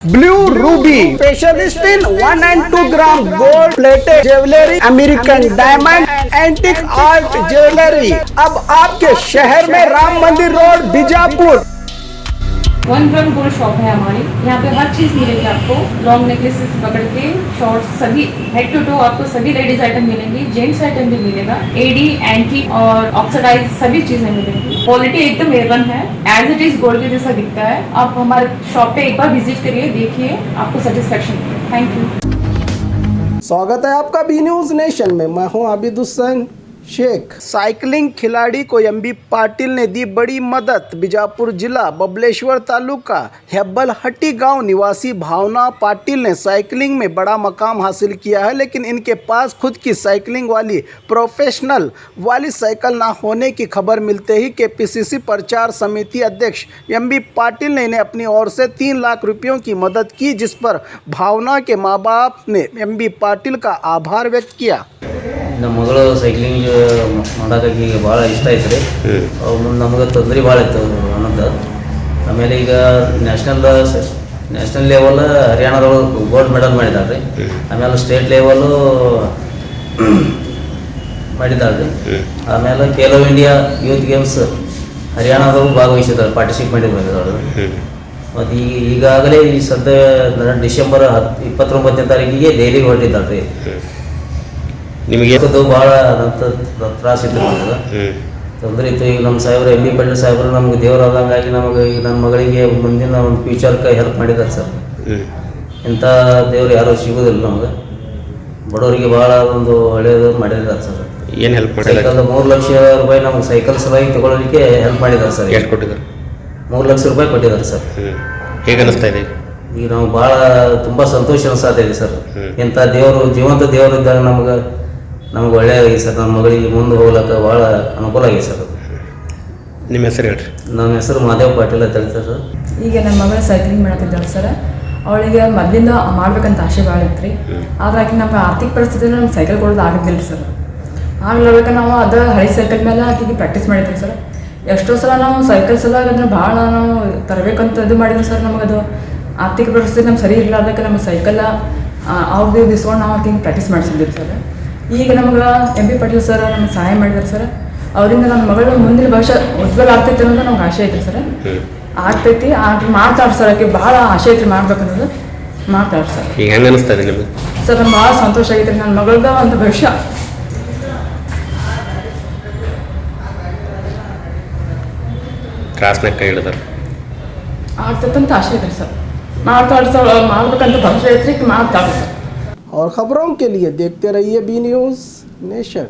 Blue Ruby specialist in 1 and 2 gram gold plated jewellery, American diamond, antique art jewellery अब आपके शहर में राम मंदिर road Bijapur. 1 gram gold shop है हमारी। यहाँ पे हर चीज़ मिलेगी आपको, लॉन्ग नेकलेसेस पकड़ के शॉर्ट्स, सभी हेड टू टो आपको सभी लेडीज आइटम मिलेंगी, जेंट्स आइटम भी मिलेगा, एडी एंटी और ऑक्सीडाइज सभी चीजें मिलेंगी। क्वालिटी एकदम A1 है, एज इट इज गोल्ड के जैसा दिखता है। आप हमारे शॉप पे एक बार विजिट करिए, देखिए, आपको सेटिस्फेक्शन मिलेगा। Thank you. स्वागत है आपका बी न्यूज नेशन में। मैं हूं आबिद हुसैन शेख। साइकिलिंग खिलाड़ी को एमबी पाटिल ने दी बड़ी मदद। बीजापुर जिला बबलेश्वर तालुका हेब्बलहट्टी गांव निवासी भावना पाटिल ने साइकिलिंग में बड़ा मकाम हासिल किया है, लेकिन इनके पास खुद की साइकिलिंग वाली प्रोफेशनल वाली साइकिल ना होने की खबर मिलते ही केपीसीसी प्रचार समिति अध्यक्ष एमबी पाटिल ने इन्हें अपनी ओर से 3 लाख रुपयों की मदद की, जिस पर भावना के माँ बाप ने एमबी पाटिल का आभार व्यक्त किया। ನಮ್ಮ ಮಗಳು ಸೈಕ್ಲಿಂಗ್ ಮಾಡೋಕ್ಕಾಗಿ ಭಾಳ ಇಷ್ಟ ಐತೆ ರೀ. ಮುಂದೆ ನಮಗೆ ತೊಂದರೆ ಭಾಳ ಇತ್ತು ಅನ್ನೋದು. ಆಮೇಲೆ ಈಗ ನ್ಯಾಷನಲ್ ಲೆವೆಲ್ ಹರಿಯಾಣದೊಳಗೆ ಗೋಲ್ಡ್ ಮೆಡಲ್ ಮಾಡಿದ್ದಾರೆ ರೀ. ಆಮೇಲೆ ಸ್ಟೇಟ್ ಲೆವೆಲು ಮಾಡಿದ್ದಾರೆ ರೀ. ಆಮೇಲೆ ಖೇಲೋ ಇಂಡಿಯಾ ಯೂತ್ ಗೇಮ್ಸ್ ಹರಿಯಾಣದೊಳಗೆ ಭಾಗವಹಿಸಿದ್ದಾರೆ, ಪಾರ್ಟಿಸಿಪೇಟ್ ಮಾಡಿದ್ದಾರೆ. ಮತ್ತು ಈಗಾಗಲೇ ಈ ಸದ್ಯ ಡಿಸೆಂಬರ್ 29ನೇ ತಾರೀಕಿಗೆ ದೆಹಲಿಗೆ ಹೊರಟಿದ್ದಾರೆ ರೀ. ನಿಮಗೆ ಭಾಳ ತ್ರಾಸ ಇತ್ತು, ನಮಗೆ ತೊಂದರೆ ಇತ್ತು. ಈಗ ನಮ್ಮ ಸಾಹೇಬ್ರು ಎಂ ಬಿ ಪಾಟೀಲ್ ಸಾಹೇಬ್ರು ನಮ್ಗೆ ದೇವರಾದಂಗಾಗಿ ನಮಗೆ ಈಗ ನನ್ನ ಮಗಳಿಗೆ ಮುಂದಿನ ಒಂದು ಫ್ಯೂಚರ್ಗೆ ಹೆಲ್ಪ್ ಮಾಡಿದ್ದಾರೆ ಸರ್. ಇಂಥ ದೇವ್ರು ಯಾರೂ ಸಿಗೋದಿಲ್ಲ ನಮಗೆ. ಬಡವರಿಗೆ ಭಾಳ ಒಂದು ಒಳ್ಳೆಯದು ಮಾಡಿದ್ದಾರೆ ಸರ್. ಏನು ಹೆಲ್ಪ್ ಮಾಡಿ? ಸೈಕಲ್ 3 ಲಕ್ಷ ರೂಪಾಯಿ ನಮಗೆ ಸೈಕಲ್ ಸಲುವಾಗಿ ತೊಗೊಳ್ಳೋದಕ್ಕೆ ಹೆಲ್ಪ್ ಮಾಡಿದ್ದಾರೆ ಸರ್. ಎಷ್ಟು ಕೊಟ್ಟಿದ್ದಾರೆ? 3 ಲಕ್ಷ ರೂಪಾಯಿ ಕೊಟ್ಟಿದ್ದಾರೆ ಸರ್. ಹೇಗೆ ಅನಿಸ್ತಾ ಇದೆ? ಈಗ ನಾವು ಭಾಳ ತುಂಬ ಸಂತೋಷ ಅನಿಸ್ತಾ ಇದೆ ಸರ್. ಇಂಥ ದೇವರು, ಜೀವಂತ ದೇವರು ಇದ್ದಾಗ ನಮಗೆ ಒಳ್ಳೆಯದಾಗಿದೆ ಸರ್. ನಮ್ಮ ಮಗಳಿಗೆ ಮುಂದೆ ಹೋಗ್ಲಿಕ್ಕೆ ಭಾಳ ಅನುಕೂಲ ಆಗಿದೆ ಸರ್. ನಿಮ್ಮ ಹೆಸರು ಹೇಳ್ರಿ. ನಮ್ಮ ಹೆಸರು ಮಾದೇವ್ ಪಾಟೀಲ್ ಅಂತ ಹೇಳ್ತಾರೆ ಸರ್. ಈಗ ನಮ್ಮ ಮಗಳು ಸೈಕ್ಲಿಂಗ್ ಮಾಡತ್ತಿದ್ದಾಳೆ ಸರ್. ಅವಳಿಗೆ ಮೊದಲಿಂದ ಮಾಡ್ಬೇಕಂತ ಆಸೆ ಭಾಳ ಇತ್ತು ರೀ. ಆದ್ರೆ ಆಕೆ ನಮ್ಮ ಆರ್ಥಿಕ ಪರಿಸ್ಥಿತಿಯಲ್ಲಿ ನಮ್ಗೆ ಸೈಕಲ್ ಕೊಡೋದು ಆಗಿದ್ದಿಲ್ಲ ಸರ್. ಆಗ್ಲಾರ್ಬೇಕು ನಾವು ಅದು ಹಳೆ ಸೈಕಲ್ ಮೇಲೆ ಆಕೆಗೆ ಪ್ರಾಕ್ಟೀಸ್ ಮಾಡಿದ್ವಿ ಸರ್. ಎಷ್ಟೋ ಸಲ ನಾವು ಸೈಕಲ್ ಸಲ ಅದನ್ನು ಭಾಳ ನಾವು ತರಬೇಕಂತ ಇದು ಮಾಡಿದ್ವಿ ಸರ್. ನಮಗದು ಆರ್ಥಿಕ ಪರಿಸ್ಥಿತಿ ನಮ್ಗೆ ಸರಿ ಇರಲಾರ್ದಕ್ಕೆ ನಮ್ಮ ಸೈಕಲ್ ಅವ್ರದ್ದು ದಿಸ್ಕೊಂಡು ನಾವು ಆಕೆಗೆ ಪ್ರಾಕ್ಟೀಸ್ ಮಾಡಿಸಿದ್ದೀವಿ ಸರ್. ಈಗ ನಮ್ಗೆ ಎಂ ಬಿ ಪಾಟೀಲ್ ಸರ್ ನಮ್ಗೆ ಸಹಾಯ ಮಾಡಿದ್ದಾರೆ ಸರ್. ಅವರಿಂದ ನನ್ನ ಮಗಳು ಮುಂದಿನ ಭವಿಷ್ಯ ಉಜ್ವಲ ಆಗ್ತೈತೆ ಅನ್ನೋದು ನಮ್ಗೆ ಆಸೆ ಐತ್ರಿ ಸರ್. ಆಗ್ತೈತಿ, ಮಾಡ್ತಾಳೆ ಸರ್. ಆಕೆ ಭಾಳ ಆಸೆ ಐತ್ರಿ ಮಾಡ್ಬೇಕನ್ನೋದು, ಮಾಡ್ತಾಳೆ ಸರ್. ಈಗ ಹೆಂಗೆ ಅನಿಸ್ತಾ ಇದೆ ನಿಮಗೆ? ಸರ್ ನಮ್ಗೆ ಭಾಳ ಸಂತೋಷ ಆಗೈತೆ ರೀ. ನನ್ನ ಮಗಳದ ಒಂದು ಭವಿಷ್ಯ ಕ್ರಾಸ್ನಾಗ ಕೈ ಹಿಡಿದಾರೆ ಆಗ್ತೈತಂತ ಆಸೆ ಐತ್ರಿ ಸರ್. ಮಾಡ್ತಾಳೆ ಸರ್, ಮಾಡ್ಬೇಕಂತ ಭವಿಷ್ಯ ಐತ್ರಿ, ಮಾಡ್ತಾಳೆ ಸರ್. और खबरों के लिए देखते रहिए बी न्यूज नेशन।